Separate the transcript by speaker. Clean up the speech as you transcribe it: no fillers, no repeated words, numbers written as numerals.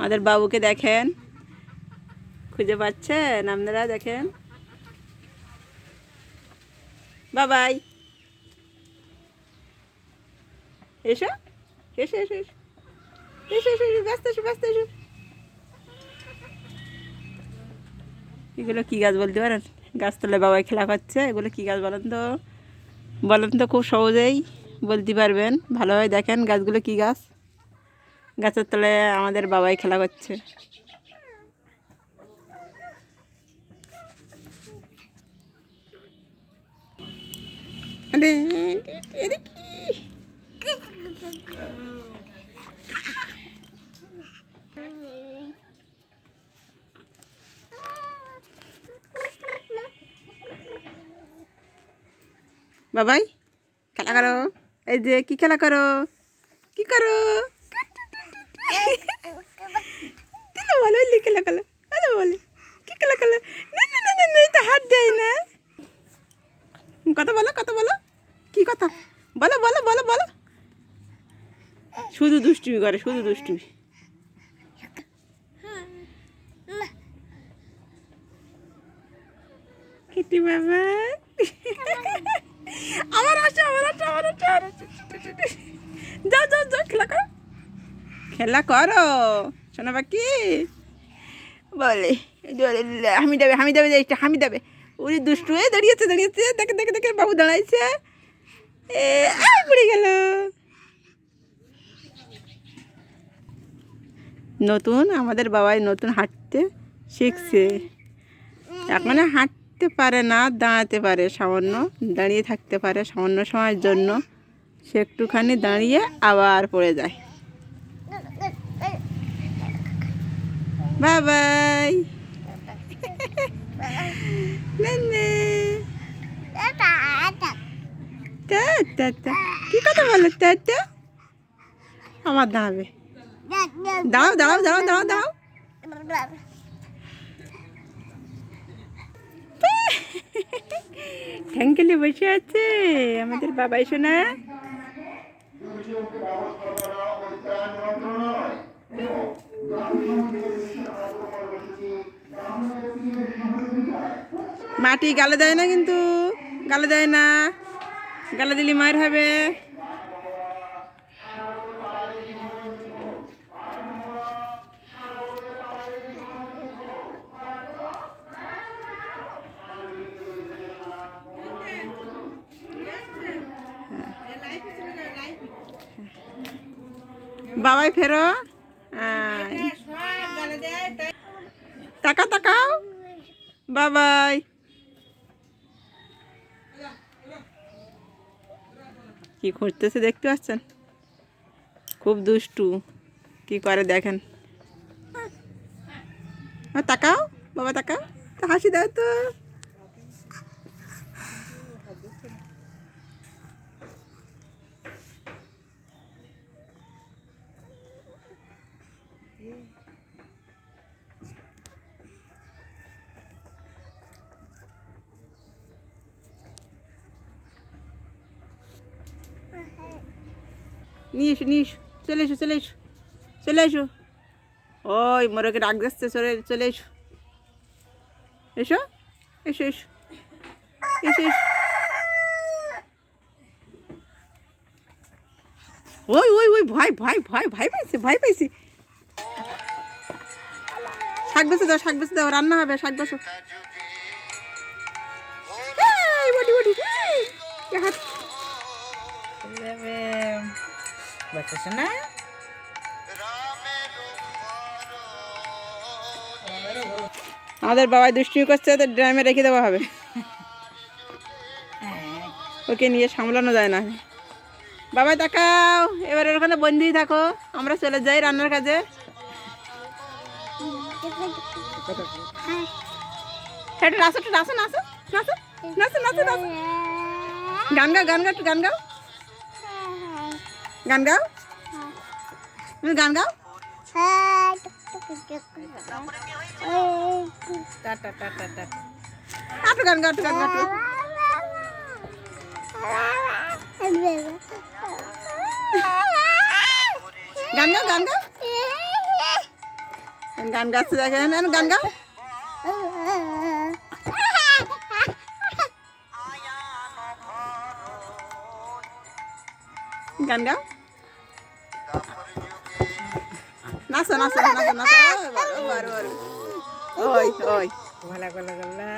Speaker 1: আমাদের বাবুকে দেখেন, খুঁজে পাচ্ছেন আপনারা? দেখেন, বাবাই এসো এসো এসো এসো এসো এসো এসো, ব্যস্ত এসো, ব্যস্ত এসো। এগুলো কি গাছ বলতে পারেন? গাছতলায় বাবাই খেলা করছে। এগুলো কি গাছ বলেন তো? বলেন তো, খুব সহজেই বলতে পারবেন। ভালোভাবে দেখেন গাছগুলো কি গাছ। গাছের তলায় আমাদের বাবাই খেলা করছে। বাবাই খেলা করো। এই যে কি খেলা করো, কি করো? বলো খেলা করো, বলো বলো কি খেলা করো? না না না না না, তো হাত দেয় না। কথা বলো, কথা বলো, কি কথা বলো বলো বলো বলো। শুধু দুষ্টুমি করে, শুধু দুষ্টুমি। কিটি বাবা, আবার আসো, আবার আসো, আবার আসো, আবার আসো। যাও যাও যাও, খেলা করো, খেলা করো শোনা পাখি বলে। হামি দেবে, হামি দেবে, হামি দেবে। উনি দুষ্টু হয়ে দাঁড়িয়েছে, দাঁড়িয়েছে। দেখে দেখে দেখে বাবু দাঁড়াইছে। পড়ে গেল। নতুন আমাদের বাবাই নতুন হাঁটতে শিখছে। এখন হাঁটতে পারে না, দাঁড়াতে পারে সামান্য, দাঁড়িয়ে থাকতে পারে সামান্য সময়ের জন্য। সে একটুখানি দাঁড়িয়ে আবার পড়ে যায়। বাবাই কি কথা বলো? আমার দাঁড়াবে, দাঁড়াও দাঁড়াও দাঁড়াও দাঁড়াও দাঁড়াও। ঠ্যাঙ্কেলে বসে আছে আমাদের বাবাই শোনা। মাটি গালে দেয় না কিন্তু, গালে দেয় না, গালে দিলে মার হবে। বাবাই ফেরো, তাকা তাকাও বাবাই। কি খুঁজতেছে দেখতে পাচ্ছেন? খুব দুষ্টু, কি করে দেখেন। তাকাও বাবা, তাকাও তো, হাসি দাও তো। নিয়ে এসো, নিয়ে এসো, চলে এসো, চলে এসো, চলে এসো। ওই মোরকে ডাক দিচ্ছে, চলে চলে এসো, এসো এসো এসো এসো এসো। ওই ওই ওই ভয় ভয় ভয় ভয় পাইছে, ভয় পাইছে। শাক বেছে দাও, শাক বেছে দাও, রান্না হবে, শাক বেছো। বডি বডি হাত না। আমাদের বাবাই দুষ্টুমি করছে, তো ড্রামে রেখে দেওয়া হবে। ওকে নিয়ে সামলানো যায় না। বাবাই তাকাও, এবার ওখানে বন্দি থাকো, আমরা চলে যাই রান্নার কাজে। নাচো, নাচো, নাচো, নাচো, নাচো, নাচো, নাচো। গান গাও, গান গাও, গান গাও, গান গাও, গান গাও। আটু গান গাও, গান গাও, গান গাও, গান গাও। গান গাচ্ছে দেখেন, গান গাও। গান গাও, নাচো নাচো নাচো নাচো। ওই ওই গলা গলা গলা।